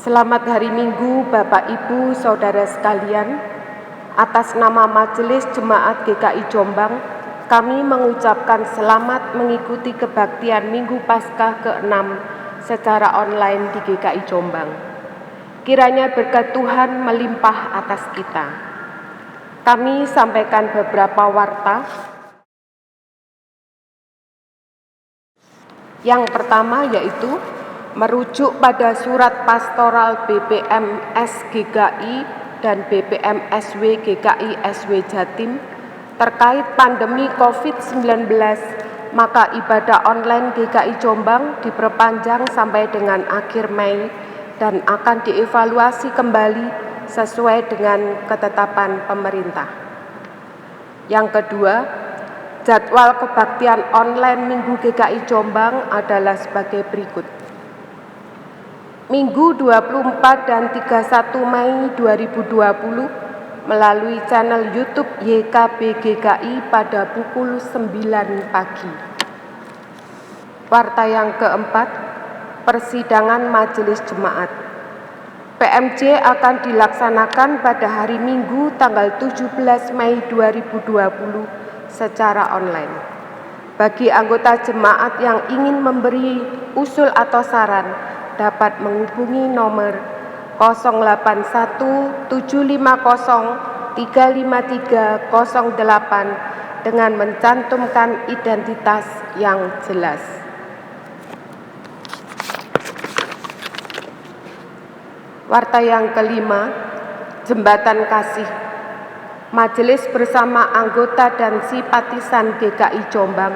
Selamat hari Minggu Bapak Ibu Saudara sekalian. Atas nama Majelis Jemaat GKI Jombang, kami mengucapkan selamat mengikuti kebaktian Minggu Paskah ke-6 secara online di GKI Jombang. Kiranya berkat Tuhan melimpah atas kita. Kami sampaikan beberapa warta. Yang pertama yaitu merujuk pada surat pastoral BPMS GKI dan BPMSW GKI SW Jatim terkait pandemi COVID-19, maka ibadah online GKI Jombang diperpanjang sampai dengan akhir Mei dan akan dievaluasi kembali sesuai dengan ketetapan pemerintah. Yang kedua, jadwal kebaktian online Minggu GKI Jombang adalah sebagai berikut. Minggu 24 dan 31 Mei 2020 melalui channel YouTube YKB GKI pada pukul 9 pagi. Warta yang keempat, persidangan Majelis Jemaat. PMJ akan dilaksanakan pada hari Minggu tanggal 17 Mei 2020 secara online. Bagi anggota jemaat yang ingin memberi usul atau saran, dapat menghubungi nomor 081 750 353 08 dengan mencantumkan identitas yang jelas. Warta yang kelima, Jembatan Kasih. Majelis bersama anggota dan simpatisan GKI Jombang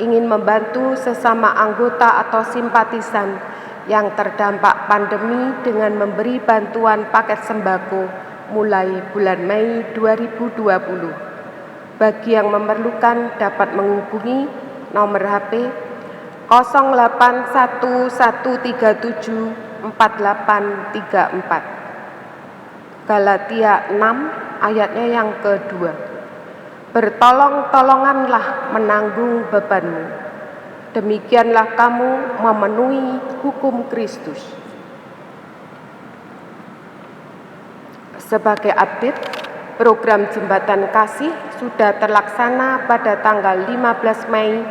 ingin membantu sesama anggota atau simpatisan yang terdampak pandemi dengan memberi bantuan paket sembako mulai bulan Mei 2020. Bagi yang memerlukan dapat menghubungi nomor HP 0811374834. Galatia 6 ayatnya yang kedua. Bertolong-tolonganlah menanggung bebanmu. Demikianlah kamu memenuhi hukum Kristus. Sebagai update, program Jembatan Kasih sudah terlaksana pada tanggal 15 Mei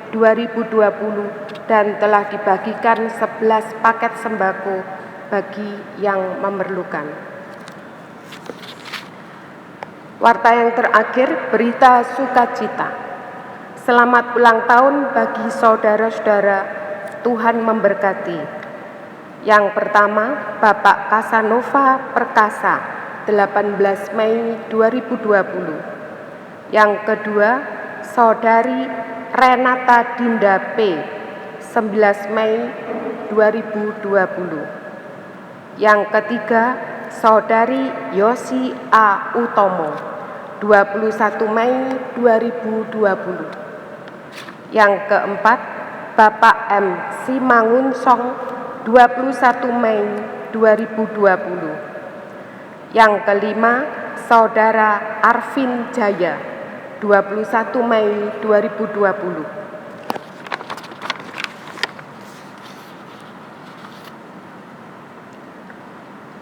2020 dan telah dibagikan 11 paket sembako bagi yang memerlukan. Warta yang terakhir, berita sukacita. Selamat ulang tahun bagi saudara-saudara, Tuhan memberkati. Yang pertama, Bapak Kasanova Perkasa, 18 Mei 2020. Yang kedua, Saudari Renata Dinda P, 11 Mei 2020. Yang ketiga, Saudari Yosi A. Utomo, 21 Mei 2020. Yang keempat, Bapak M. Simangunsong, 21 Mei 2020. Yang kelima, Saudara Arvin Jaya, 21 Mei 2020.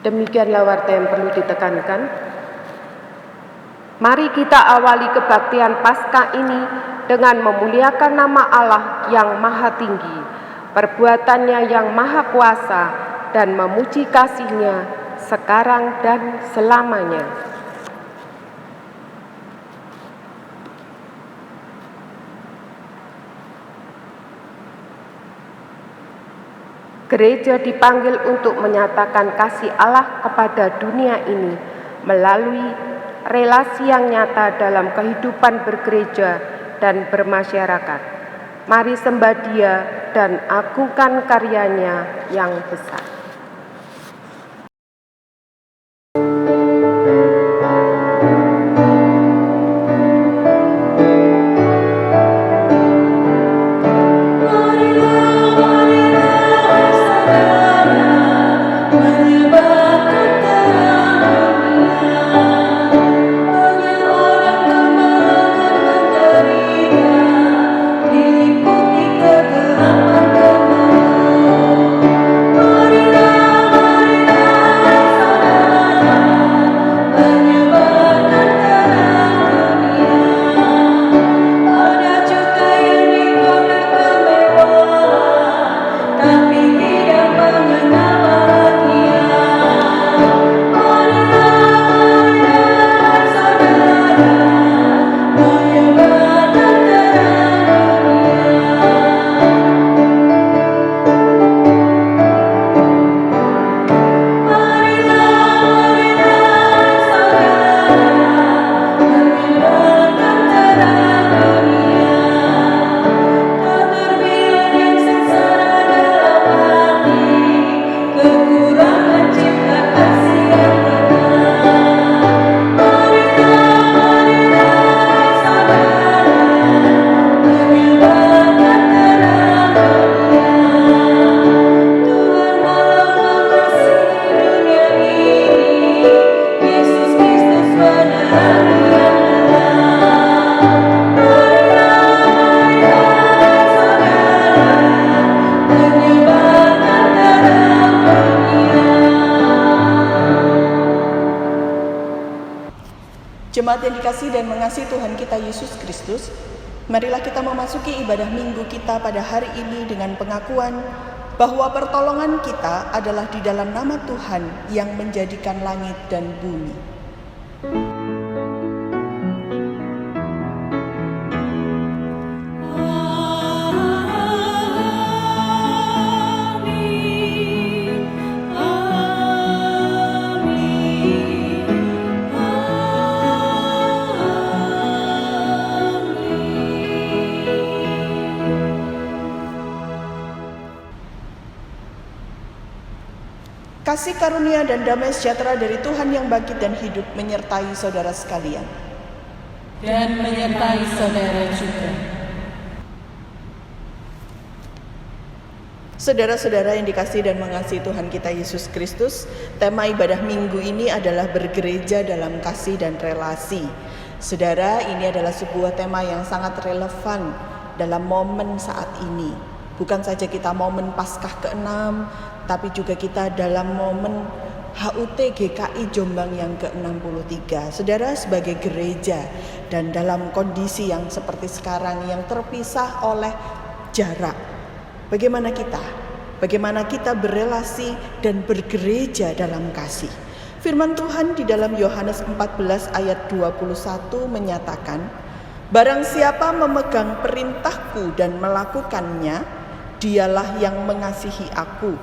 Demikianlah warta yang perlu ditekankan. Mari kita awali kebaktian Paskah ini dengan memuliakan nama Allah yang Maha Tinggi, perbuatannya yang Maha Kuasa, dan memuji kasih-Nya sekarang dan selamanya. Gereja dipanggil untuk menyatakan kasih Allah kepada dunia ini melalui relasi yang nyata dalam kehidupan bergereja dan bermasyarakat. Mari sembah Dia dan agungkan karya-Nya yang besar. Marilah Jemaat yang dikasihi dan mengasihi Tuhan kita Yesus Kristus, marilah kita memasuki ibadah minggu kita pada hari ini dengan pengakuan bahwa pertolongan kita adalah di dalam nama Tuhan yang menjadikan langit dan bumi. Kasih karunia dan damai sejahtera dari Tuhan yang bangkit dan hidup menyertai saudara sekalian. Dan menyertai saudara juga. Saudara-saudara yang dikasihi dan mengasihi Tuhan kita Yesus Kristus, tema ibadah minggu ini adalah bergereja dalam kasih dan relasi. Saudara, ini adalah sebuah tema yang sangat relevan dalam momen saat ini. Bukan saja kita momen Paskah ke-6, tapi juga kita dalam momen HUT GKI Jombang yang ke-63. Saudara, sebagai gereja dan dalam kondisi yang seperti sekarang yang terpisah oleh jarak, bagaimana kita berelasi dan bergereja dalam kasih? Firman Tuhan di dalam Yohanes 14 ayat 21 menyatakan, "Barang siapa memegang perintahku dan melakukannya, dialah yang mengasihi aku.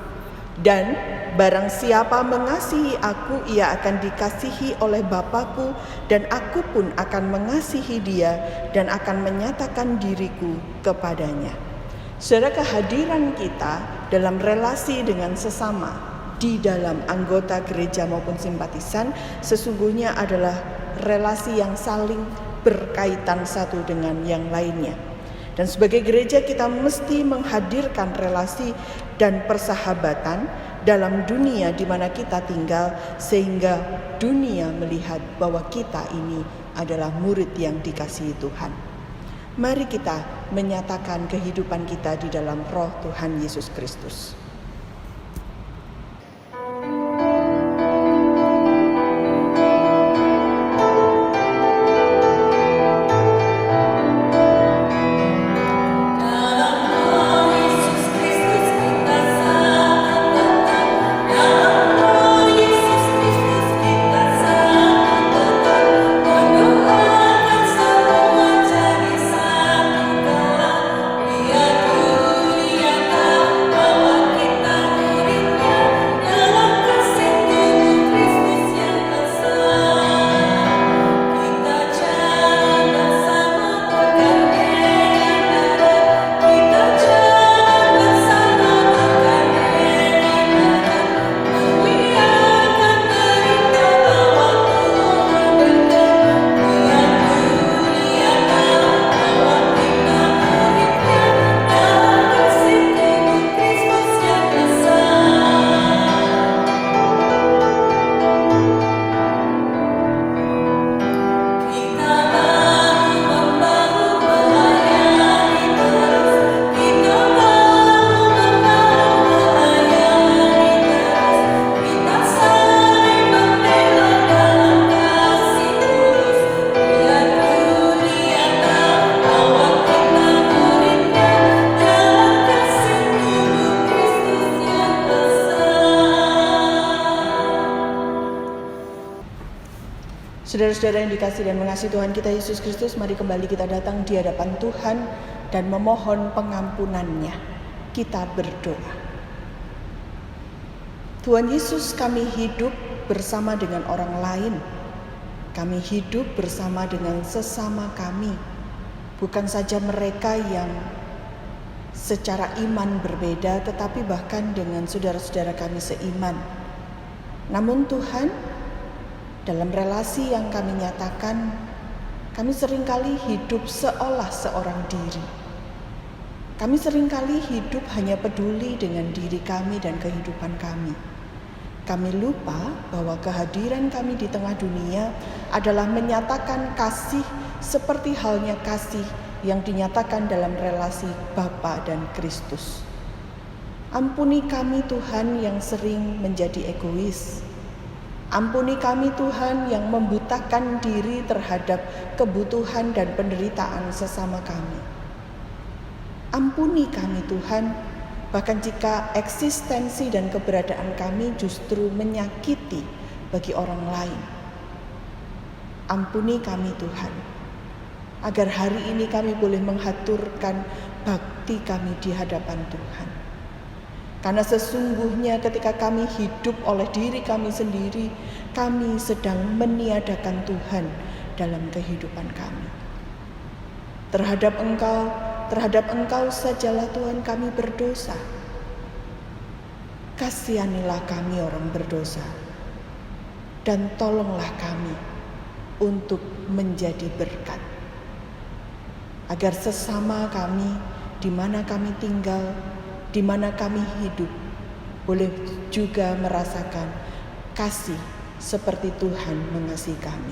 Dan barang siapa mengasihi aku, ia akan dikasihi oleh Bapa-Ku, dan aku pun akan mengasihi dia dan akan menyatakan diriku kepadanya." Saudara, kehadiran kita dalam relasi dengan sesama di dalam anggota gereja maupun simpatisan sesungguhnya adalah relasi yang saling berkaitan satu dengan yang lainnya. Dan sebagai gereja kita mesti menghadirkan relasi dan persahabatan dalam dunia di mana kita tinggal, sehingga dunia melihat bahwa kita ini adalah murid yang dikasihi Tuhan. Mari kita menyatakan kehidupan kita di dalam Roh Tuhan Yesus Kristus. Saudara-saudara yang dikasihi dan mengasihi Tuhan kita Yesus Kristus, mari kembali kita datang di hadapan Tuhan dan memohon pengampunannya. Kita berdoa. Tuhan Yesus, kami hidup bersama dengan orang lain. Kami hidup bersama dengan sesama kami. Bukan saja mereka yang secara iman berbeda, tetapi bahkan dengan saudara-saudara kami seiman. Namun Tuhan, dalam relasi yang kami nyatakan, kami seringkali hidup seolah seorang diri. Kami seringkali hidup hanya peduli dengan diri kami dan kehidupan kami. Kami lupa bahwa kehadiran kami di tengah dunia adalah menyatakan kasih seperti halnya kasih yang dinyatakan dalam relasi Bapa dan Kristus. Ampuni kami Tuhan yang sering menjadi egois. Ampuni kami Tuhan yang membutakan diri terhadap kebutuhan dan penderitaan sesama kami. Ampuni kami Tuhan, bahkan jika eksistensi dan keberadaan kami justru menyakiti bagi orang lain. Ampuni kami Tuhan, agar hari ini kami boleh menghaturkan bakti kami di hadapan Tuhan. Karena sesungguhnya ketika kami hidup oleh diri kami sendiri, kami sedang meniadakan Tuhan dalam kehidupan kami. Terhadap Engkau sajalah Tuhan kami berdosa. Kasihanilah kami orang berdosa, dan tolonglah kami untuk menjadi berkat. Agar sesama kami, di mana kami tinggal, di mana kami hidup, boleh juga merasakan kasih seperti Tuhan mengasihi kami.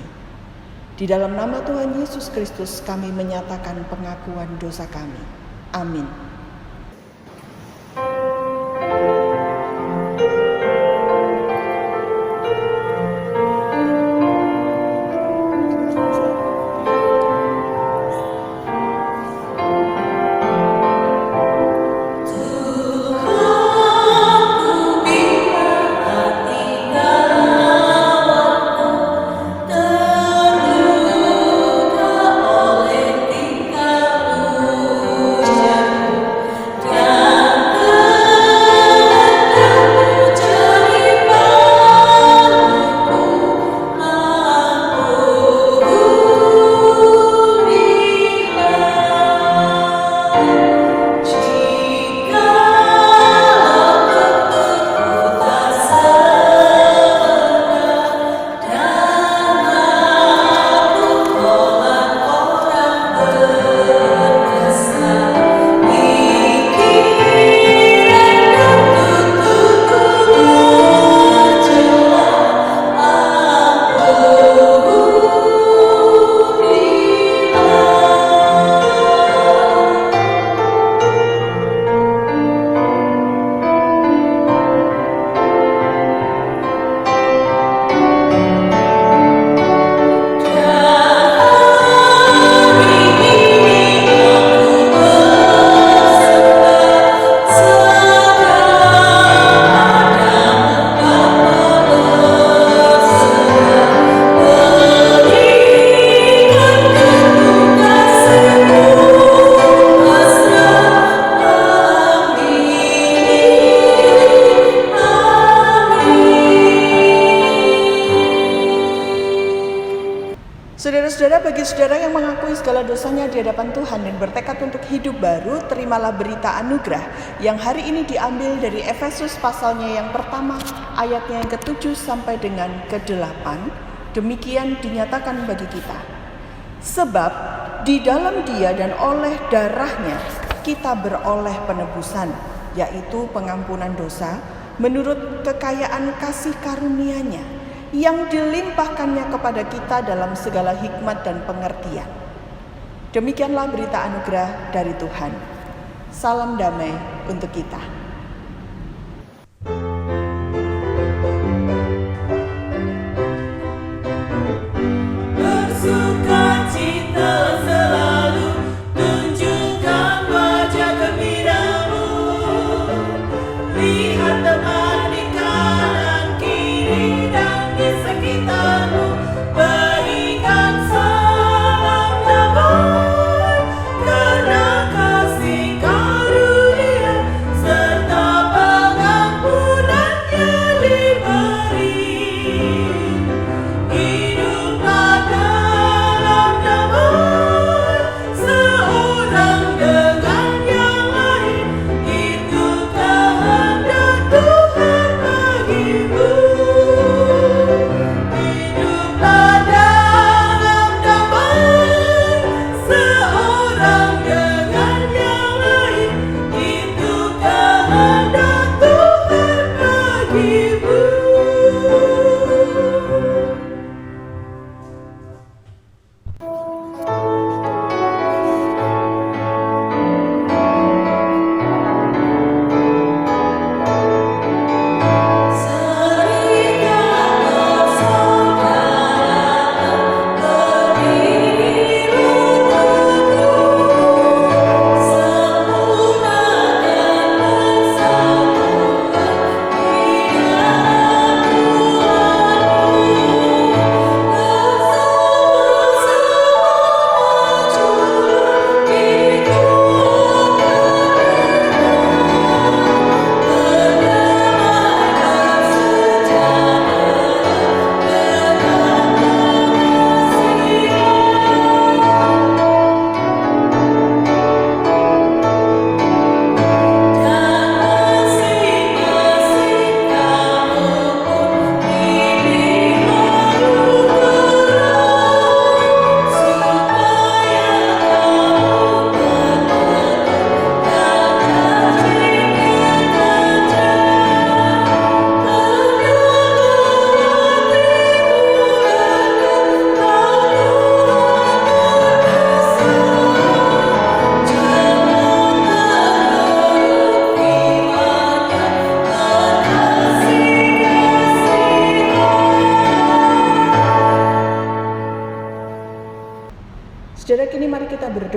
Di dalam nama Tuhan Yesus Kristus kami menyatakan pengakuan dosa kami. Amin. Saudara-saudara, bagi saudara yang mengakui segala dosanya di hadapan Tuhan dan bertekad untuk hidup baru, terimalah berita anugerah yang hari ini diambil dari Efesus pasalnya yang pertama, ayatnya yang ke-7 sampai dengan ke-8. Demikian dinyatakan bagi kita. Sebab di dalam Dia dan oleh darahnya kita beroleh penebusan, yaitu pengampunan dosa, menurut kekayaan kasih karunia-Nya yang dilimpahkannya kepada kita dalam segala hikmat dan pengertian. Demikianlah berita anugerah dari Tuhan. Salam damai untuk kita. Bersukacita selalu, tunjukkan wajah gembiramu. Lihat teman di kanan kiri dan di sekitarmu, berikan salam damai, karena kasih karunia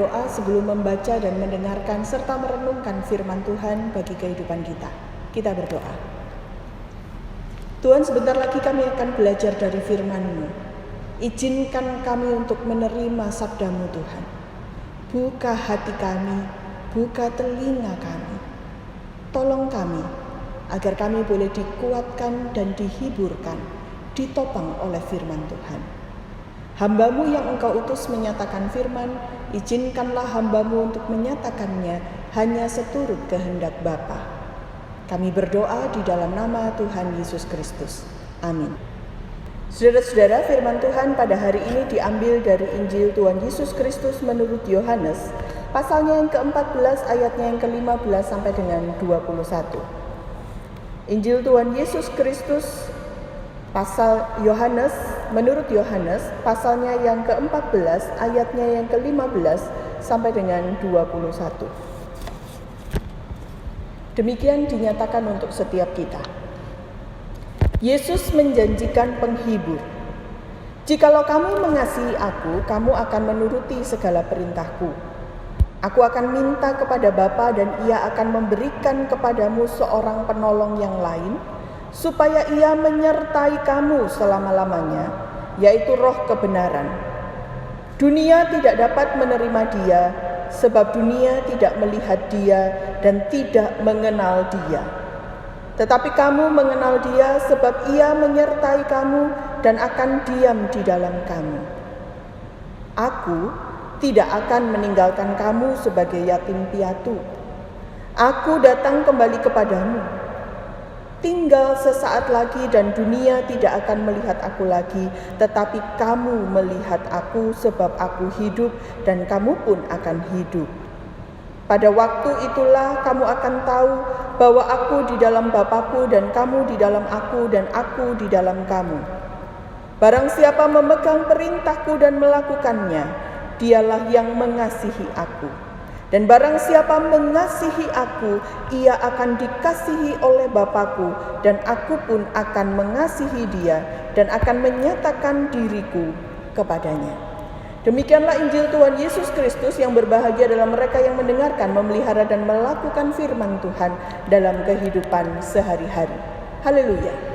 berdoa sebelum membaca dan mendengarkan serta merenungkan firman Tuhan bagi kehidupan kita. Kita berdoa. Tuhan, sebentar lagi kami akan belajar dari firman-Mu. Izinkan kami untuk menerima sabda-Mu Tuhan. Buka hati kami, buka telinga kami. Tolong kami, agar kami boleh dikuatkan dan dihiburkan, ditopang oleh firman Tuhan. Hamba-Mu yang Engkau utus menyatakan firman, izinkanlah hamba-Mu untuk menyatakannya hanya seturut kehendak Bapa. Kami berdoa di dalam nama Tuhan Yesus Kristus. Amin. Saudara-saudara, firman Tuhan pada hari ini diambil dari Injil Tuhan Yesus Kristus menurut Yohanes, pasalnya yang ke-14 ayatnya yang ke-15 sampai dengan 21. Injil Tuhan Yesus Kristus menurut Yohanes, pasalnya yang ke-14 ayatnya yang ke-15 sampai dengan 21. Demikian dinyatakan untuk setiap kita. Yesus menjanjikan penghibur. Jikalau kamu mengasihi aku, kamu akan menuruti segala perintahku. Aku akan minta kepada Bapa dan Ia akan memberikan kepadamu seorang penolong yang lain, supaya Ia menyertai kamu selama-lamanya, yaitu Roh kebenaran. Dunia tidak dapat menerima Dia, sebab dunia tidak melihat Dia dan tidak mengenal Dia. Tetapi kamu mengenal Dia, sebab Ia menyertai kamu dan akan diam di dalam kamu. Aku tidak akan meninggalkan kamu sebagai yatim piatu. Aku datang kembali kepadamu. Tinggal sesaat lagi dan dunia tidak akan melihat aku lagi, tetapi kamu melihat aku sebab aku hidup dan kamu pun akan hidup. Pada waktu itulah kamu akan tahu bahwa aku di dalam Bapa-Ku dan kamu di dalam aku dan aku di dalam kamu. Barang siapa memegang perintahku dan melakukannya, dialah yang mengasihi aku. Dan barang siapa mengasihi aku, ia akan dikasihi oleh Bapa-Ku, dan aku pun akan mengasihi dia, dan akan menyatakan diriku kepadanya. Demikianlah Injil Tuhan Yesus Kristus. Yang berbahagia adalah mereka yang mendengarkan, memelihara, dan melakukan firman Tuhan dalam kehidupan sehari-hari. Haleluya.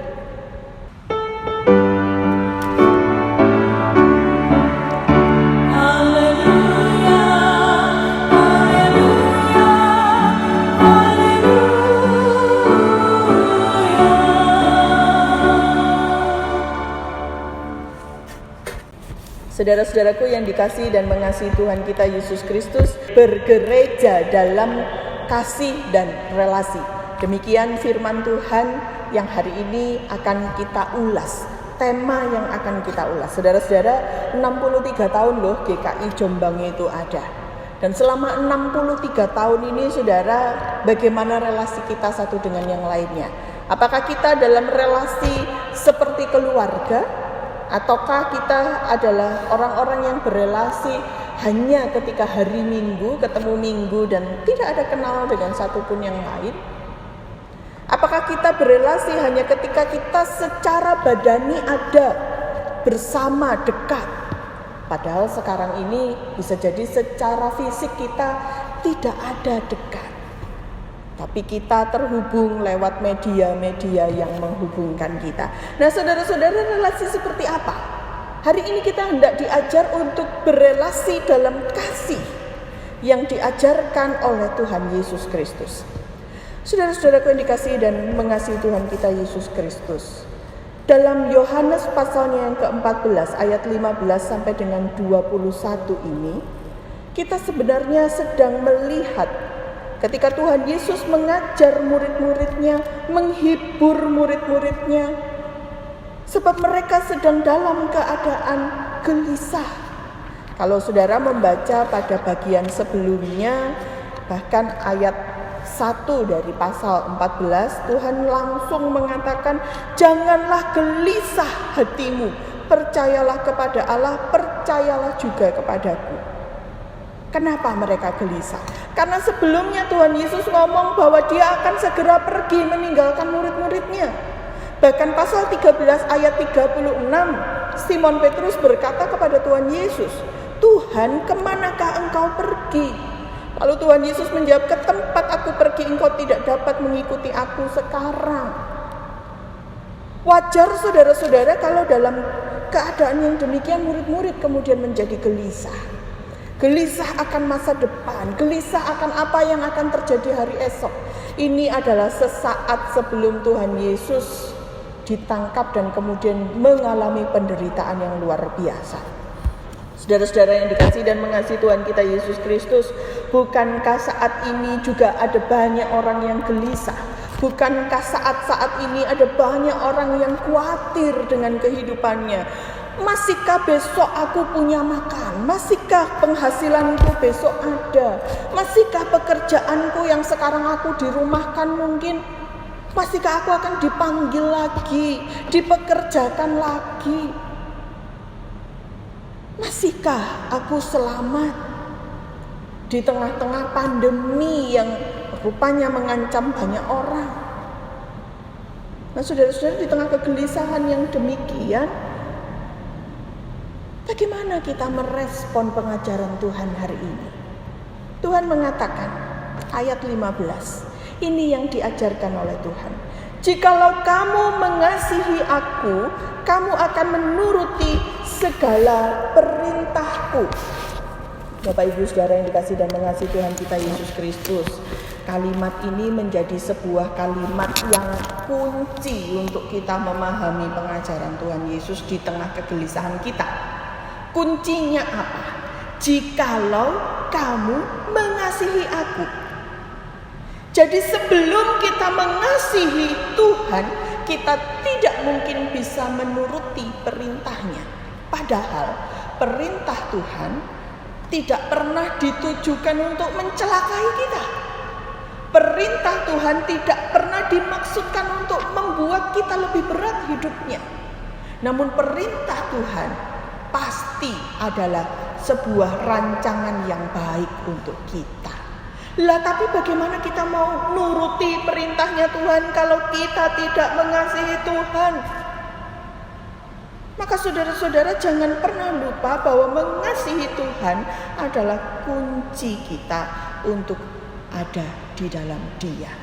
Saudara-saudaraku yang dikasihi dan mengasihi Tuhan kita Yesus Kristus, bergereja dalam kasih dan relasi. Demikian firman Tuhan yang hari ini akan kita ulas. Tema yang akan kita ulas. Saudara-saudara, 63 tahun loh GKI Jombang itu ada. Dan selama 63 tahun ini, saudara, bagaimana relasi kita satu dengan yang lainnya? Apakah kita dalam relasi seperti keluarga? Ataukah kita adalah orang-orang yang berelasi hanya ketika hari Minggu, ketemu Minggu dan tidak ada kenal dengan satupun yang lain? Apakah kita berelasi hanya ketika kita secara badani ada bersama dekat? Padahal sekarang ini bisa jadi secara fisik kita tidak ada dekat. Tapi kita terhubung lewat media-media yang menghubungkan kita. Nah, saudara-saudara, relasi seperti apa? Hari ini kita hendak diajar untuk berelasi dalam kasih yang diajarkan oleh Tuhan Yesus Kristus. Saudara-saudaraku yang dikasihi dan mengasihi Tuhan kita Yesus Kristus, dalam Yohanes pasalnya yang ke-14 ayat 15 sampai dengan 21 ini, kita sebenarnya sedang melihat ketika Tuhan Yesus mengajar murid-muridnya, menghibur murid-muridnya, sebab mereka sedang dalam keadaan gelisah. Kalau saudara membaca pada bagian sebelumnya, bahkan ayat 1 dari pasal 14, Tuhan langsung mengatakan, janganlah gelisah hatimu, percayalah kepada Allah, percayalah juga kepadaku. Kenapa mereka gelisah? Karena sebelumnya Tuhan Yesus ngomong bahwa Dia akan segera pergi meninggalkan murid-muridnya. Bahkan pasal 13 ayat 36, Simon Petrus berkata kepada Tuhan Yesus, Tuhan, kemanakah engkau pergi? Lalu Tuhan Yesus menjawab, ke tempat aku pergi engkau tidak dapat mengikuti aku sekarang. Wajar saudara-saudara kalau dalam keadaan yang demikian murid-murid kemudian menjadi gelisah. Gelisah akan masa depan, gelisah akan apa yang akan terjadi hari esok. Ini adalah sesaat sebelum Tuhan Yesus ditangkap dan kemudian mengalami penderitaan yang luar biasa. Saudara-saudara yang dikasihi dan mengasihi Tuhan kita Yesus Kristus, bukankah saat ini juga ada banyak orang yang gelisah? Bukankah saat-saat ini ada banyak orang yang khawatir dengan kehidupannya? Masihkah besok aku punya makan? Masihkah penghasilanku besok ada? Masihkah pekerjaanku yang sekarang aku dirumahkan mungkin? Masihkah aku akan dipanggil lagi, dipekerjakan lagi? Masihkah aku selamat di tengah-tengah pandemi yang rupanya mengancam banyak orang? Nah, saudara-saudara, di tengah kegelisahan yang demikian, bagaimana kita merespon pengajaran Tuhan hari ini? Tuhan mengatakan, ayat 15, ini yang diajarkan oleh Tuhan. Jikalau kamu mengasihi aku, kamu akan menuruti segala perintahku. Bapak Ibu Saudara yang dikasihi dan mengasihi Tuhan kita Yesus Kristus, kalimat ini menjadi sebuah kalimat yang kunci untuk kita memahami pengajaran Tuhan Yesus di tengah kegelisahan kita. Kuncinya apa? Jikalau kamu mengasihi aku. Jadi sebelum kita mengasihi Tuhan, kita tidak mungkin bisa menuruti perintahnya. Padahal perintah Tuhan tidak pernah ditujukan untuk mencelakai kita. Perintah Tuhan tidak pernah dimaksudkan untuk membuat kita lebih berat hidupnya. Namun perintah Tuhan pasti adalah sebuah rancangan yang baik untuk kita. Lah, tapi bagaimana kita mau nuruti perintahnya Tuhan kalau kita tidak mengasihi Tuhan? Maka saudara-saudara jangan pernah lupa bahwa mengasihi Tuhan adalah kunci kita untuk ada di dalam Dia.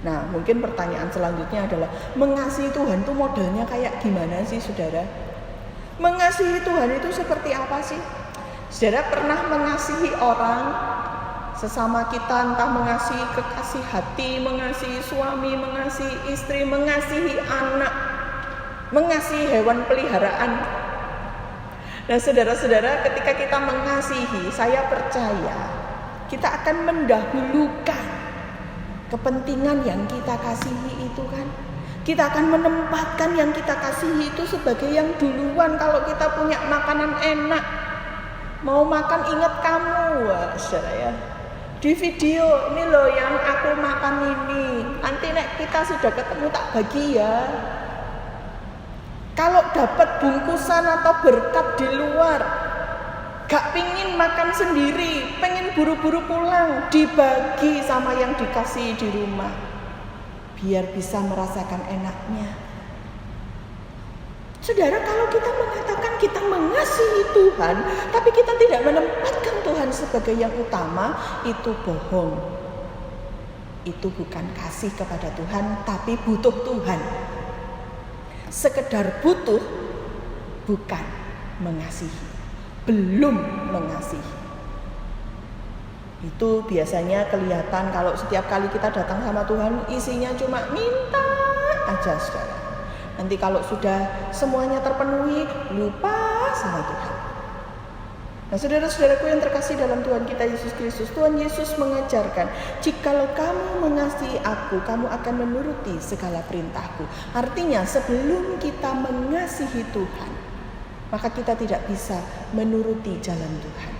Nah, mungkin pertanyaan selanjutnya adalah, mengasihi Tuhan itu modelnya kayak gimana sih, saudara? Mengasihi Tuhan itu seperti apa sih? Saudara pernah mengasihi orang sesama kita, entah mengasihi kekasih hati, mengasihi suami, mengasihi istri, mengasihi anak, mengasihi hewan peliharaan. Nah, saudara-saudara, ketika kita mengasihi, saya percaya kita akan mendahulukan kepentingan yang kita kasihi itu kan. Kita akan menempatkan yang kita kasihi itu sebagai yang duluan. Kalau kita punya makanan enak, mau makan ingat kamu, wah, saudara ya. Di video ini loh yang aku makan ini. Nanti nek kita sudah ketemu tak bagi ya. Kalau dapat bungkusan atau berkat di luar, gak pingin makan sendiri, pengen buru-buru pulang, dibagi sama yang dikasih di rumah, biar bisa merasakan enaknya. Saudara, kalau kita mengatakan kita mengasihi Tuhan, tapi kita tidak menempatkan Tuhan sebagai yang utama, itu bohong. Itu bukan kasih kepada Tuhan, tapi butuh Tuhan. Sekedar butuh, bukan mengasihi. Belum mengasihi. Itu biasanya kelihatan kalau setiap kali kita datang sama Tuhan, isinya cuma minta aja, saudara. Nanti kalau sudah semuanya terpenuhi, lupa sama Tuhan. Nah, saudara-saudaraku yang terkasih dalam Tuhan kita Yesus Kristus, Tuhan Yesus mengajarkan, jikalau kamu mengasihi aku, kamu akan menuruti segala perintahku. Artinya sebelum kita mengasihi Tuhan, maka kita tidak bisa menuruti jalan Tuhan.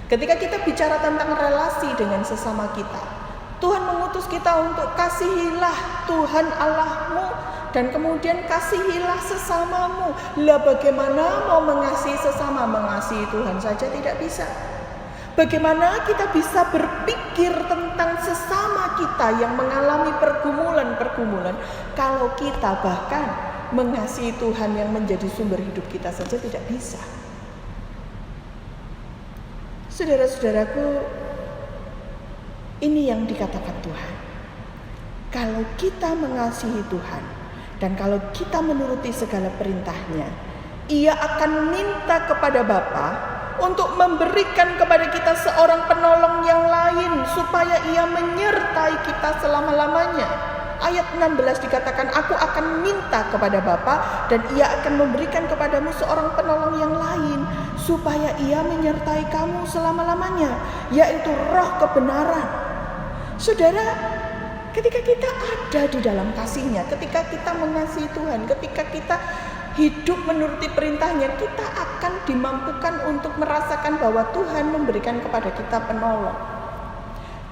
Ketika kita bicara tentang relasi dengan sesama kita, Tuhan mengutus kita untuk kasihilah Tuhan Allahmu dan kemudian kasihilah sesamamu. Lah, bagaimana mau mengasihi sesama? Mengasihi Tuhan saja tidak bisa. Bagaimana kita bisa berpikir tentang sesama kita yang mengalami pergumulan-pergumulan kalau kita bahkan mengasihi Tuhan yang menjadi sumber hidup kita saja tidak bisa? Saudara-saudaraku, ini yang dikatakan Tuhan. Kalau kita mengasihi Tuhan dan kalau kita menuruti segala perintahnya, Ia akan minta kepada Bapa untuk memberikan kepada kita seorang penolong yang lain supaya Ia menyertai kita selama-lamanya. Ayat 16 dikatakan, aku akan minta kepada Bapa dan Ia akan memberikan kepadamu seorang penolong yang lain supaya Ia menyertai kamu selama-lamanya, yaitu Roh kebenaran. Saudara, ketika kita ada di dalam kasih-Nya, ketika kita mengasihi Tuhan, ketika kita hidup menuruti perintah-Nya, kita akan dimampukan untuk merasakan bahwa Tuhan memberikan kepada kita penolong.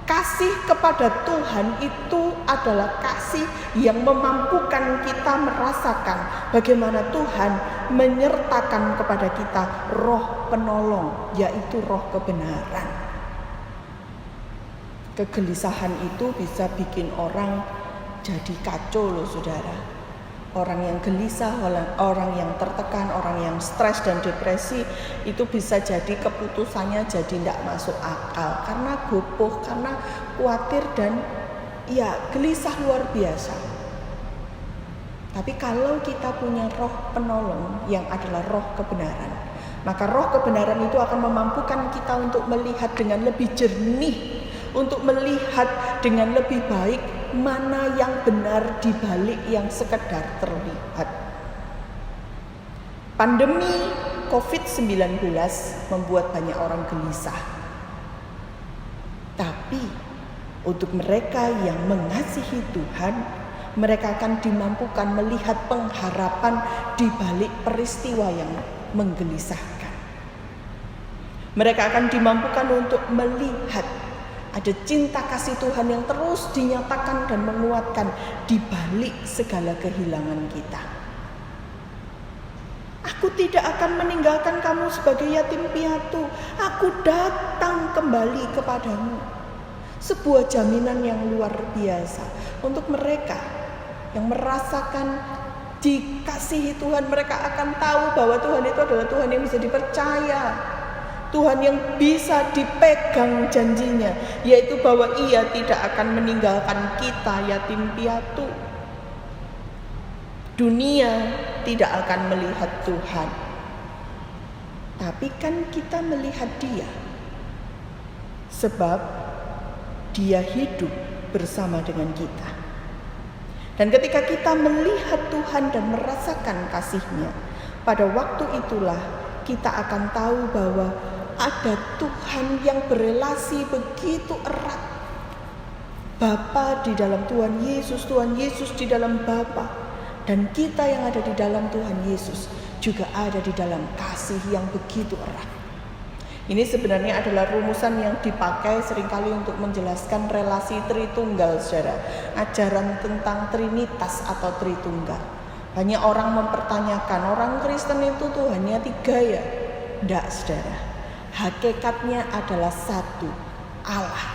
Kasih kepada Tuhan itu adalah kasih yang memampukan kita merasakan bagaimana Tuhan menyertakan kepada kita roh penolong, yaitu roh kebenaran. Kegelisahan itu bisa bikin orang jadi kacau loh saudara. Orang yang gelisah, orang yang tertekan, orang yang stres dan depresi itu bisa jadi keputusannya jadi tidak masuk akal karena gopoh, karena khawatir dan ya gelisah luar biasa. Tapi kalau kita punya roh penolong yang adalah roh kebenaran, maka roh kebenaran itu akan memampukan kita untuk melihat dengan lebih jernih, untuk melihat dengan lebih baik mana yang benar di balik yang sekedar terlihat. Pandemi COVID-19 membuat banyak orang gelisah. Tapi untuk mereka yang mengasihi Tuhan, mereka akan dimampukan melihat pengharapan di balik peristiwa yang menggelisahkan. Mereka akan dimampukan untuk melihat ada cinta kasih Tuhan yang terus dinyatakan dan menguatkan di balik segala kehilangan kita. Aku tidak akan meninggalkan kamu sebagai yatim piatu. Aku datang kembali kepadamu. Sebuah jaminan yang luar biasa untuk mereka yang merasakan dikasihi Tuhan. Mereka akan tahu bahwa Tuhan itu adalah Tuhan yang bisa dipercaya, Tuhan yang bisa dipegang janjinya, yaitu bahwa Ia tidak akan meninggalkan kita yatim piatu. Dunia tidak akan melihat Tuhan, tapi kan kita melihat Dia, sebab Dia hidup bersama dengan kita. Dan ketika kita melihat Tuhan dan merasakan kasih-Nya, pada waktu itulah kita akan tahu bahwa ada Tuhan yang berelasi begitu erat. Bapa di dalam Tuhan Yesus di dalam Bapa, dan kita yang ada di dalam Tuhan Yesus juga ada di dalam kasih yang begitu erat. Ini sebenarnya adalah rumusan yang dipakai seringkali untuk menjelaskan relasi Tritunggal, saudara. Ajaran tentang Trinitas atau Tritunggal. Banyak orang mempertanyakan, orang Kristen itu Tuhannya 3 ya? Tidak, saudara. Hakikatnya adalah satu, Allah.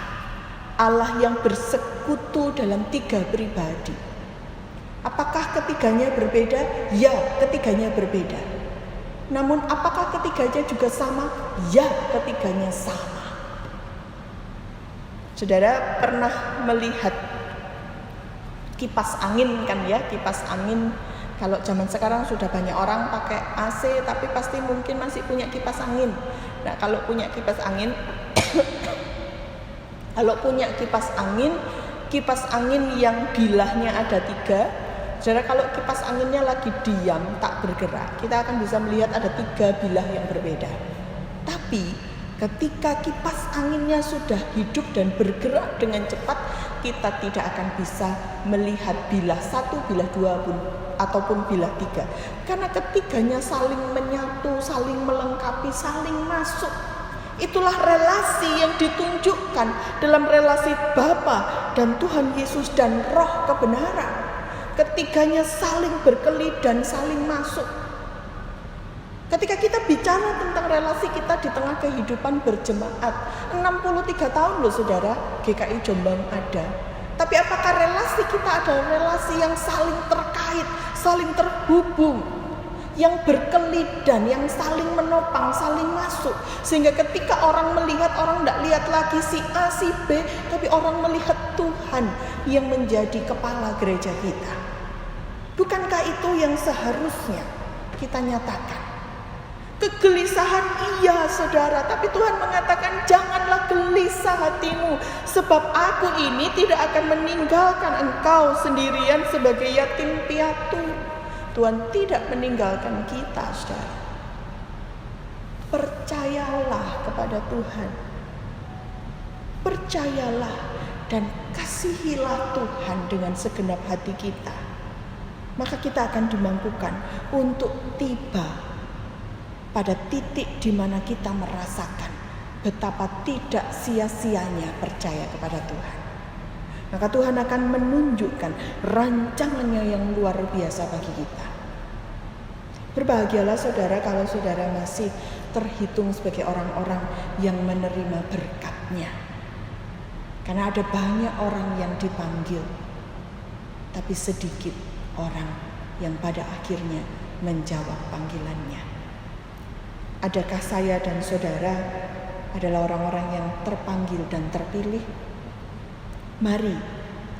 Allah yang bersekutu dalam 3 pribadi. Apakah ketiganya berbeda? Ya, ketiganya berbeda. Namun apakah ketiganya juga sama? Ya, ketiganya sama. Saudara pernah melihat kipas angin kan ya? Kipas angin, kalau zaman sekarang sudah banyak orang pakai AC, tapi pasti mungkin masih punya kipas angin. Nah, kalau punya kipas angin kipas angin yang bilahnya ada 3. Saudara, kalau kipas anginnya lagi diam, tak bergerak, kita akan bisa melihat ada 3 bilah yang berbeda. Tapi ketika kipas anginnya sudah hidup dan bergerak dengan cepat, kita tidak akan bisa melihat bilah 1, bilah 2 pun, ataupun bilah 3. Karena ketiganya saling menyatu, saling melengkapi, saling masuk. Itulah relasi yang ditunjukkan dalam relasi Bapa dan Tuhan Yesus dan Roh kebenaran. Ketiganya saling berkelip dan saling masuk. Ketika kita bicara tentang relasi kita di tengah kehidupan berjemaat, 63 tahun loh saudara, GKI Jombang ada. Tapi apakah relasi kita adalah relasi yang saling terkait, saling terhubung? yang berkelidan, yang saling menopang, saling masuk. Sehingga ketika orang melihat, orang tidak lihat lagi si A, si B, tapi orang melihat Tuhan yang menjadi kepala gereja kita. Bukankah itu yang seharusnya kita nyatakan? Kegelisahan iya saudara, tapi Tuhan mengatakan janganlah gelisah hatimu, sebab aku ini tidak akan meninggalkan engkau sendirian sebagai yatim piatu. Tuhan tidak meninggalkan kita saudara. Percayalah kepada Tuhan. Percayalah dan kasihilah Tuhan dengan segenap hati kita. Maka kita akan dimampukan untuk tiba pada titik di mana kita merasakan betapa tidak sia-sianya percaya kepada Tuhan. Maka Tuhan akan menunjukkan rancangannya yang luar biasa bagi kita. Berbahagialah saudara kalau saudara masih terhitung sebagai orang-orang yang menerima berkat-Nya. Karena ada banyak orang yang dipanggil, tapi sedikit orang yang pada akhirnya menjawab panggilan-Nya. Adakah saya dan saudara adalah orang-orang yang terpanggil dan terpilih? Mari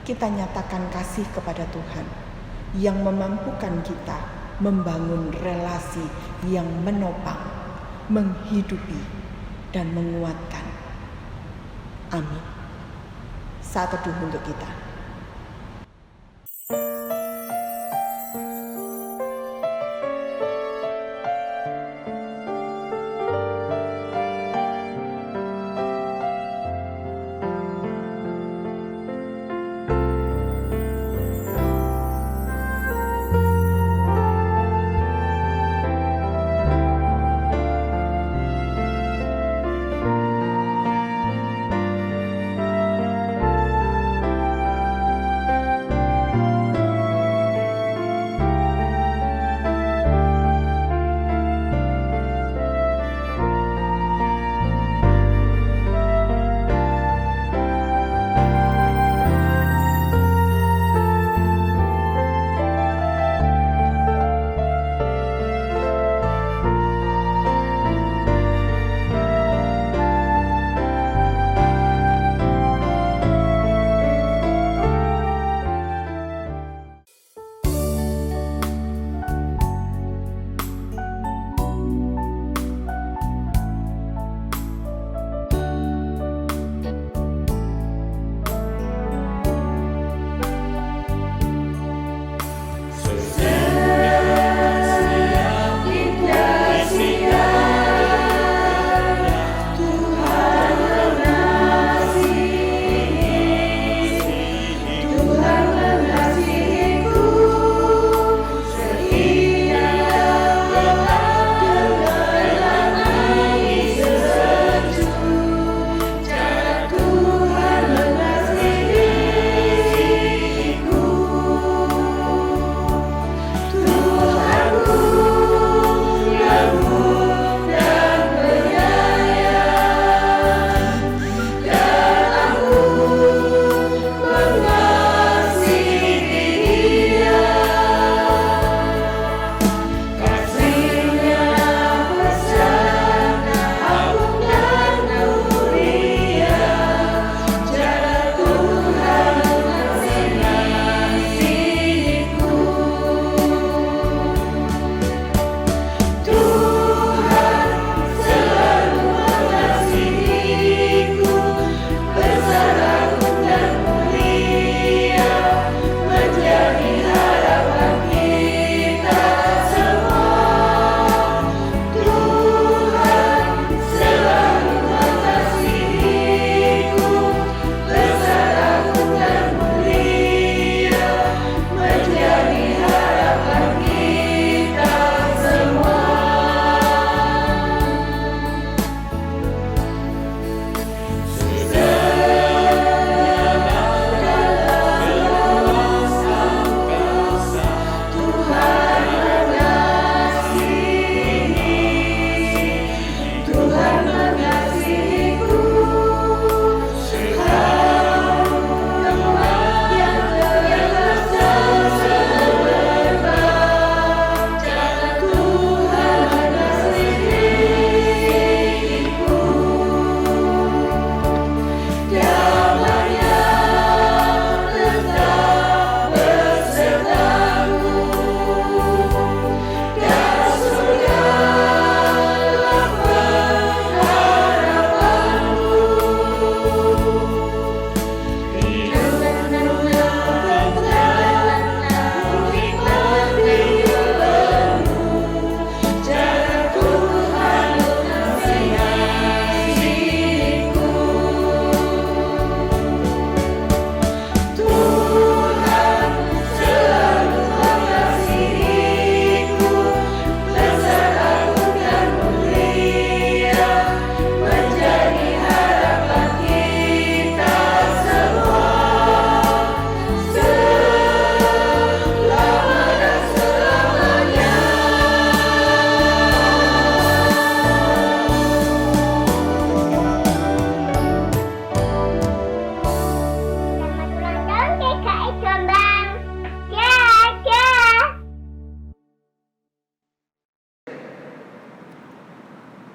kita nyatakan kasih kepada Tuhan yang memampukan kita membangun relasi yang menopang, menghidupi, dan menguatkan. Amin. Saat teduh untuk kita.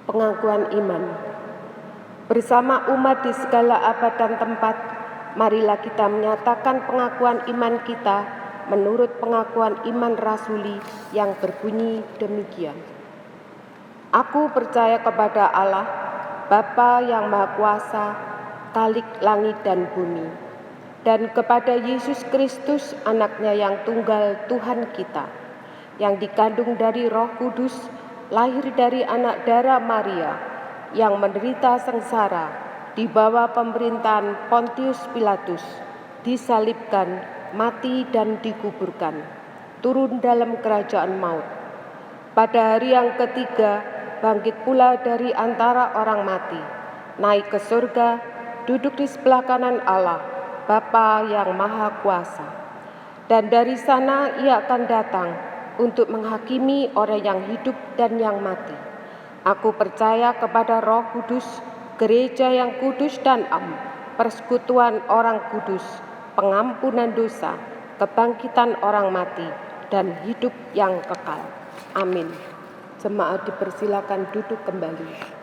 Pengakuan iman. Bersama umat di segala abad dan tempat, marilah kita menyatakan pengakuan iman kita menurut pengakuan iman rasuli yang berbunyi demikian. Aku percaya kepada Allah, Bapa yang Maha Kuasa, Khalik langit dan bumi, dan kepada Yesus Kristus, Anaknya yang tunggal Tuhan kita, yang dikandung dari Roh Kudus, lahir dari anak darah Maria, yang menderita sengsara di bawah pemerintahan Pontius Pilatus, disalibkan, mati dan dikuburkan, turun dalam kerajaan maut. Pada hari yang ketiga, bangkit pula dari antara orang mati, naik ke surga, duduk di sebelah kanan Allah, Bapa yang Maha Kuasa. Dan dari sana ia akan datang untuk menghakimi orang yang hidup dan yang mati. Aku percaya kepada Roh Kudus, gereja yang kudus dan am, persekutuan orang kudus, pengampunan dosa, kebangkitan orang mati, dan hidup yang kekal. Amin. Jemaat dipersilakan duduk kembali.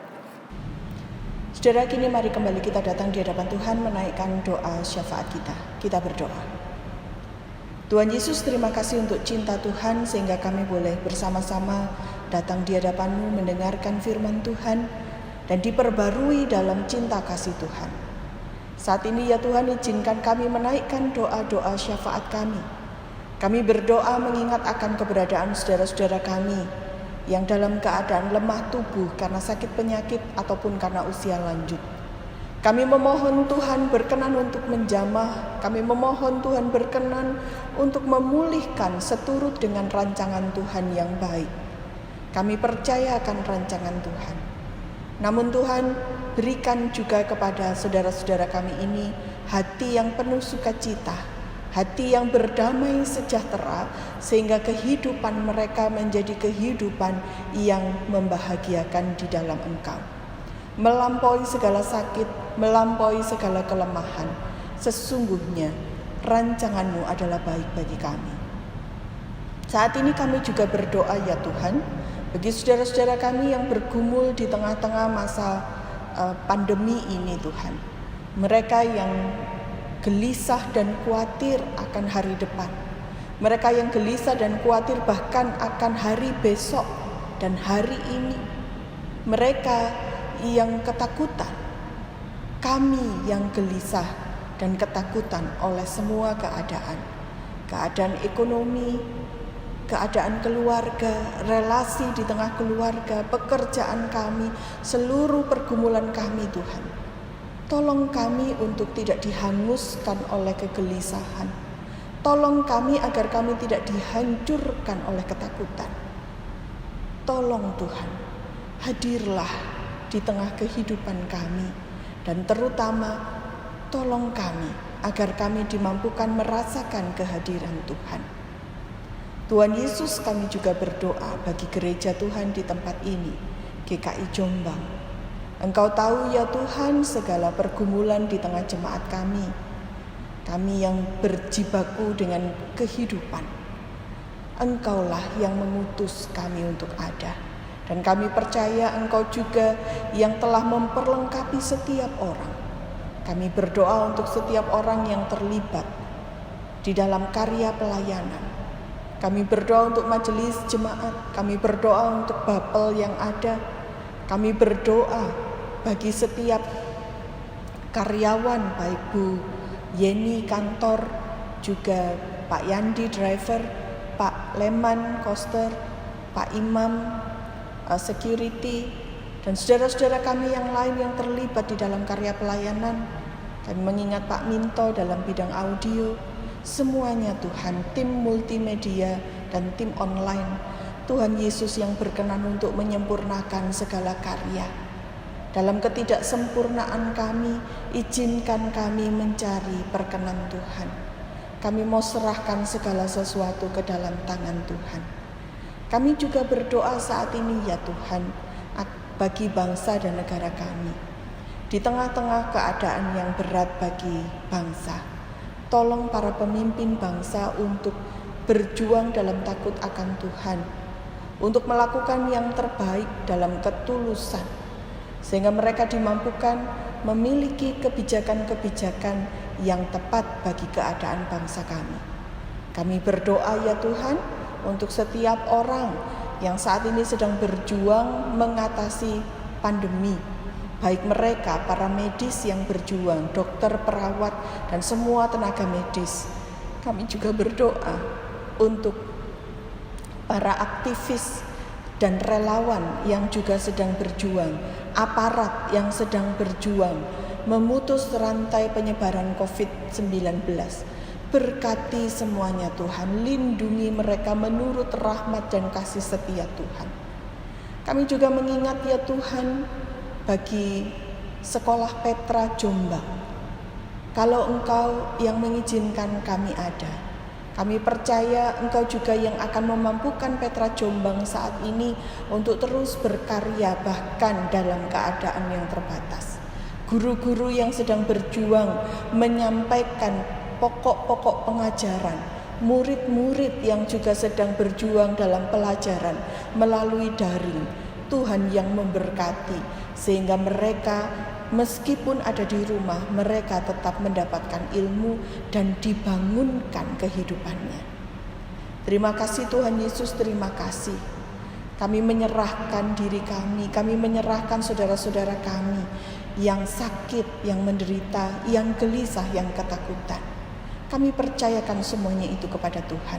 Saudara, kini mari kembali kita datang di hadapan Tuhan menaikkan doa syafaat kita. Kita berdoa. Tuhan Yesus, terima kasih untuk cinta Tuhan sehingga kami boleh bersama-sama datang di hadapan-Mu mendengarkan firman Tuhan dan diperbarui dalam cinta kasih Tuhan. Saat ini ya Tuhan, izinkan kami menaikkan doa-doa syafaat kami. Kami berdoa mengingat akan keberadaan saudara-saudara kami yang dalam keadaan lemah tubuh karena sakit penyakit ataupun karena usia lanjut. Kami memohon Tuhan berkenan untuk menjamah, kami memohon Tuhan berkenan untuk memulihkan seturut dengan rancangan Tuhan yang baik. Kami percaya akan rancangan Tuhan. Namun Tuhan, berikan juga kepada saudara-saudara kami ini hati yang penuh sukacita, hati yang berdamai sejahtera, sehingga kehidupan mereka menjadi kehidupan yang membahagiakan di dalam Engkau. Melampaui segala sakit, melampaui segala kelemahan, sesungguhnya rancangan-Mu adalah baik bagi kami. Saat ini kami juga berdoa ya Tuhan, bagi saudara-saudara kami yang bergumul di tengah-tengah masa pandemi ini Tuhan. Mereka yang gelisah dan khawatir akan hari depan. Mereka yang gelisah dan khawatir bahkan akan hari besok dan hari ini. Mereka yang ketakutan, kami yang gelisah dan ketakutan oleh semua keadaan ekonomi, keadaan keluarga, relasi di tengah keluarga, pekerjaan kami, seluruh pergumulan kami Tuhan. Tolong kami untuk tidak dihanguskan oleh kegelisahan. Tolong kami agar kami tidak dihancurkan oleh ketakutan. Tolong Tuhan, hadirlah di tengah kehidupan kami, dan terutama tolong kami agar kami dimampukan merasakan kehadiran Tuhan. Tuhan Yesus, kami juga berdoa bagi gereja Tuhan di tempat ini, GKI Jombang. Engkau tahu ya Tuhan segala pergumulan di tengah jemaat kami yang berjibaku dengan kehidupan. Engkaulah yang mengutus kami untuk ada. Dan kami percaya Engkau juga yang telah memperlengkapi setiap orang. Kami berdoa untuk setiap orang yang terlibat di dalam karya pelayanan. Kami berdoa untuk majelis jemaat. Kami berdoa untuk bapel yang ada. Kami berdoa bagi setiap karyawan, baik Bu Yeni kantor, juga Pak Yandi driver, Pak Leman koster, Pak Imam security, dan saudara-saudara kami yang lain yang terlibat di dalam karya pelayanan. Kami mengingat Pak Minto dalam bidang audio, semuanya Tuhan, tim multimedia dan tim online. Tuhan Yesus yang berkenan untuk menyempurnakan segala karya. Dalam ketidaksempurnaan kami, izinkan kami mencari perkenan Tuhan. Kami mau serahkan segala sesuatu ke dalam tangan Tuhan. Kami juga berdoa saat ini ya Tuhan, bagi bangsa dan negara kami. Di tengah-tengah keadaan yang berat bagi bangsa, tolong para pemimpin bangsa untuk berjuang dalam takut akan Tuhan, untuk melakukan yang terbaik dalam ketulusan, sehingga mereka dimampukan memiliki kebijakan-kebijakan yang tepat bagi keadaan bangsa kami. Kami berdoa ya Tuhan untuk setiap orang yang saat ini sedang berjuang mengatasi pandemi, baik mereka para medis yang berjuang, dokter, perawat, dan semua tenaga medis. Kami juga berdoa untuk para aktivis dan relawan yang juga sedang berjuang, aparat yang sedang berjuang memutus rantai penyebaran COVID-19. Berkati semuanya Tuhan, lindungi mereka menurut rahmat dan kasih setia Tuhan. Kami juga mengingat ya Tuhan bagi Sekolah Petra Jombang. Kalau Engkau yang mengizinkan kami ada, kami percaya Engkau juga yang akan memampukan Petra Jombang saat ini untuk terus berkarya bahkan dalam keadaan yang terbatas. Guru-guru yang sedang berjuang menyampaikan pokok-pokok pengajaran, murid-murid yang juga sedang berjuang dalam pelajaran melalui daring, Tuhan yang memberkati sehingga mereka meskipun ada di rumah, mereka tetap mendapatkan ilmu dan dibangunkan kehidupannya. Terima kasih Tuhan Yesus, terima kasih. Kami menyerahkan diri kami menyerahkan saudara-saudara kami yang sakit, yang menderita, yang gelisah, yang ketakutan. Kami percayakan semuanya itu kepada Tuhan.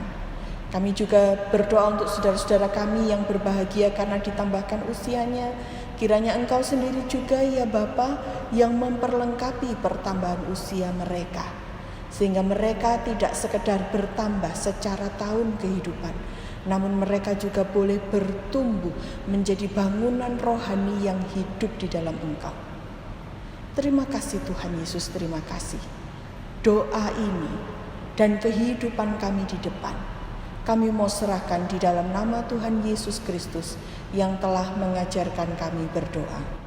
Kami juga berdoa untuk saudara-saudara kami yang berbahagia karena ditambahkan usianya. Kiranya Engkau sendiri juga ya Bapa yang memperlengkapi pertambahan usia mereka, sehingga mereka tidak sekedar bertambah secara tahun kehidupan, namun mereka juga boleh bertumbuh menjadi bangunan rohani yang hidup di dalam Engkau. Terima kasih Tuhan Yesus, terima kasih. Doa ini dan kehidupan kami di depan, kami mau serahkan di dalam nama Tuhan Yesus Kristus yang telah mengajarkan kami berdoa.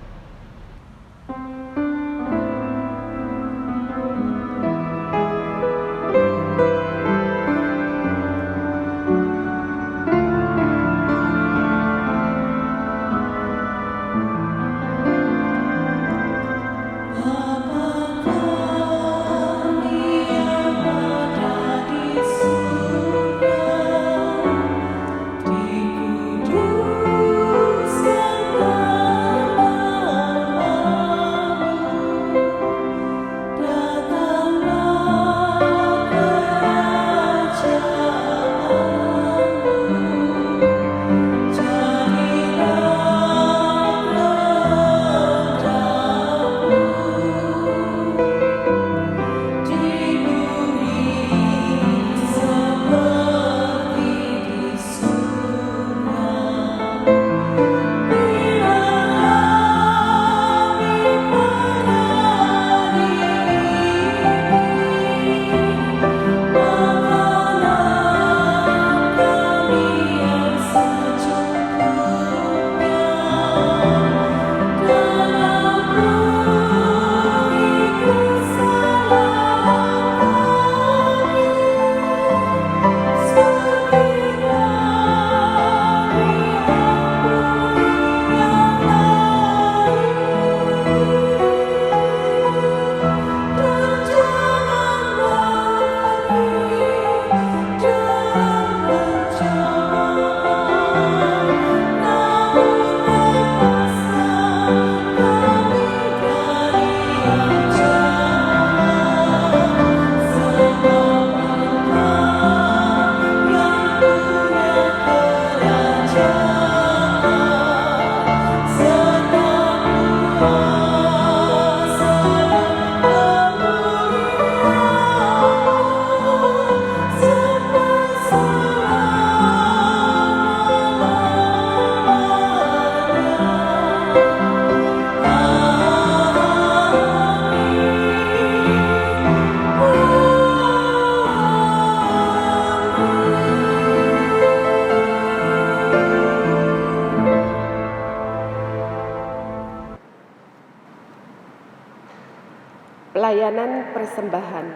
Pelayanan persembahan.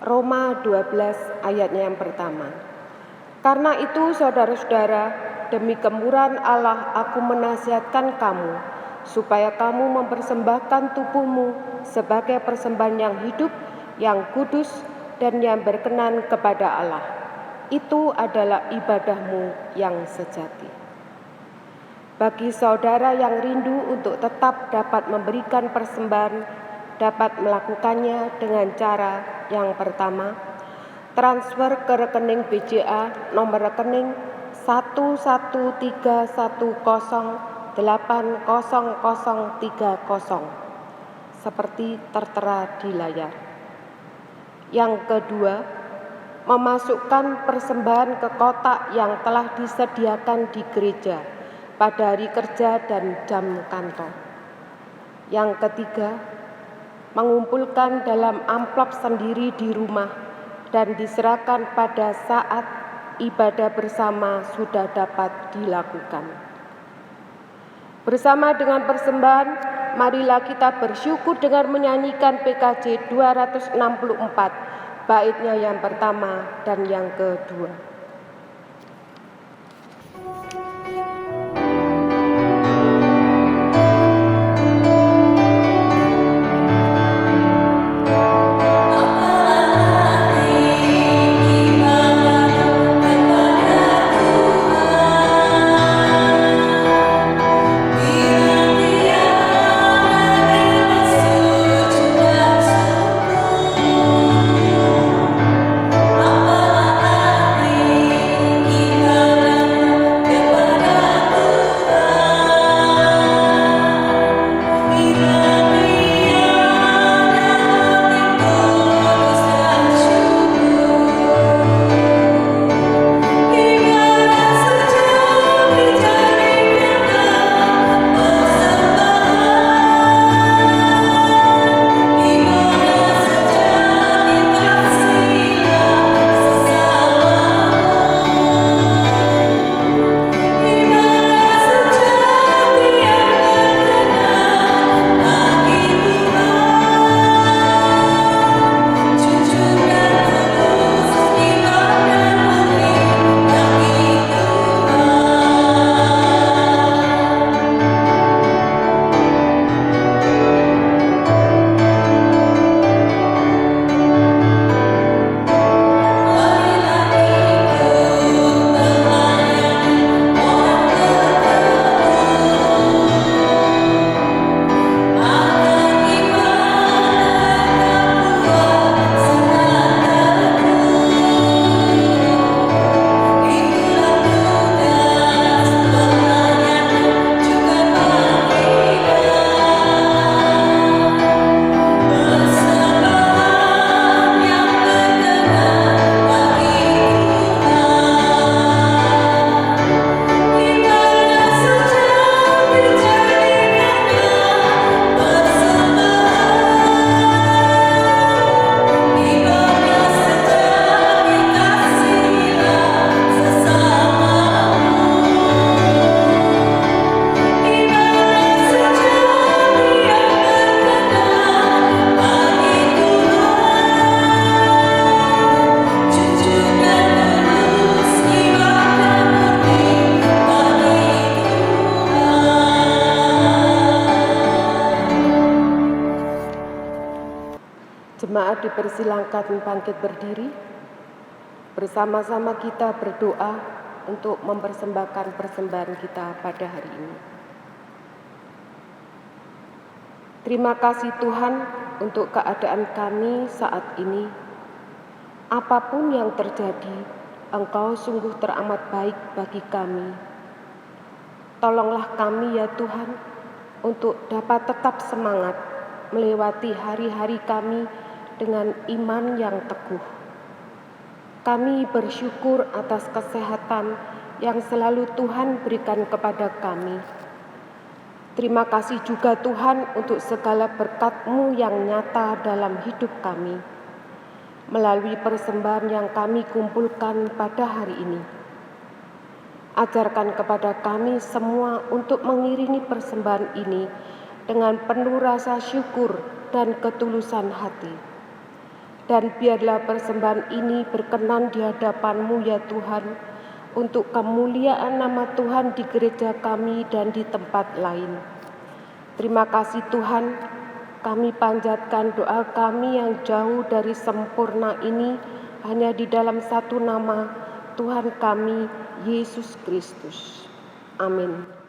Roma 12 ayatnya yang pertama. Karena itu, saudara-saudara, demi kemurahan Allah aku menasihatkan kamu, supaya kamu mempersembahkan tubuhmu sebagai persembahan yang hidup, yang kudus, dan yang berkenan kepada Allah. Itu adalah ibadahmu yang sejati. Bagi saudara yang rindu untuk tetap dapat memberikan persembahan, dapat melakukannya dengan cara yang pertama, transfer ke rekening BCA nomor rekening 11310800030 seperti tertera di layar. Yang kedua, memasukkan persembahan ke kotak yang telah disediakan di gereja pada hari kerja dan jam kantor. Yang ketiga, mengumpulkan dalam amplop sendiri di rumah dan diserahkan pada saat ibadah bersama sudah dapat dilakukan. Bersama dengan persembahan, marilah kita bersyukur dengan menyanyikan PKJ 264, baitnya yang pertama dan yang kedua. Jemaat dipersilahkan bangkit berdiri. Bersama-sama kita berdoa untuk mempersembahkan persembahan kita pada hari ini. Terima kasih Tuhan untuk keadaan kami saat ini. Apapun yang terjadi, Engkau sungguh teramat baik bagi kami. Tolonglah kami ya Tuhan untuk dapat tetap semangat melewati hari-hari kami dengan iman yang teguh. Kami bersyukur atas kesehatan yang selalu Tuhan berikan kepada kami. Terima kasih juga Tuhan untuk segala berkat-Mu yang nyata dalam hidup kami, melalui persembahan yang kami kumpulkan pada hari ini. Ajarkan kepada kami semua untuk mengiringi persembahan ini dengan penuh rasa syukur dan ketulusan hati. Dan biarlah persembahan ini berkenan di hadapan-Mu ya Tuhan, untuk kemuliaan nama Tuhan di gereja kami dan di tempat lain. Terima kasih Tuhan, kami panjatkan doa kami yang jauh dari sempurna ini hanya di dalam satu nama, Tuhan kami, Yesus Kristus. Amin.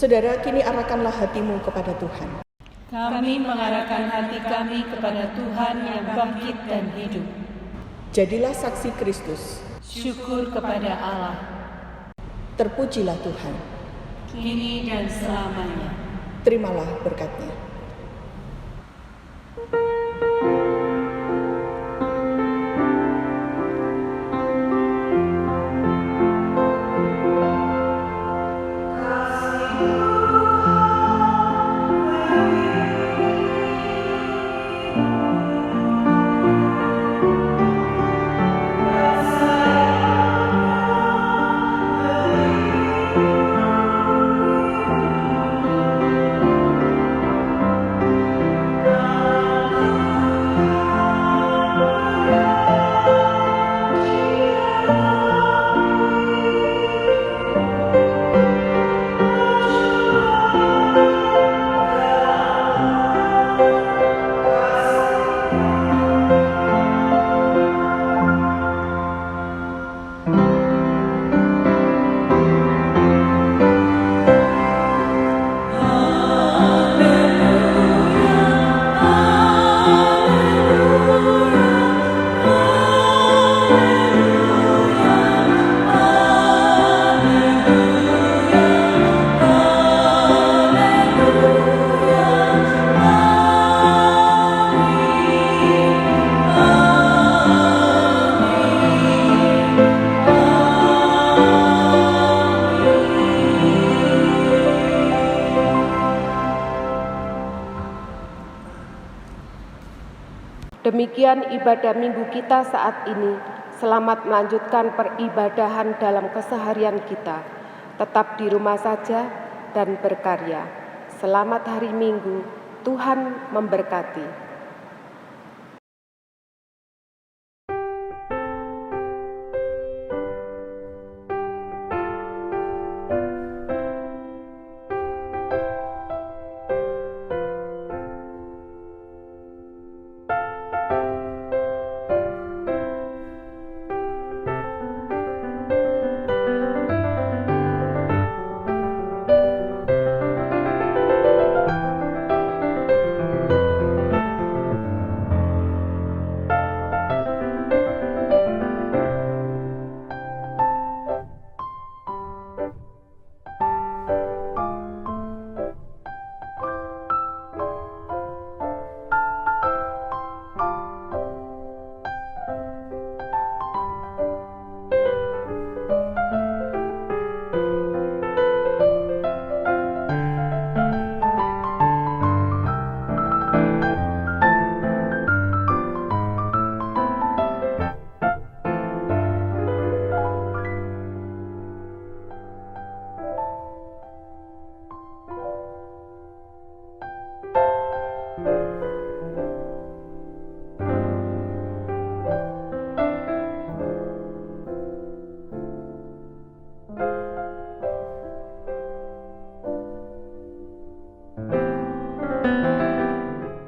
Saudara, kini arahkanlah hatimu kepada Tuhan. Kami mengarahkan hati kami kepada Tuhan yang bangkit dan hidup. Jadilah saksi Kristus. Syukur kepada Allah, Terpujilah Tuhan. kini dan selamanya. Terimalah berkat-Nya. Demikian ibadah minggu kita saat ini. Selamat melanjutkan peribadahan dalam keseharian kita. Tetap di rumah saja dan berkarya. Selamat hari Minggu. Tuhan memberkati.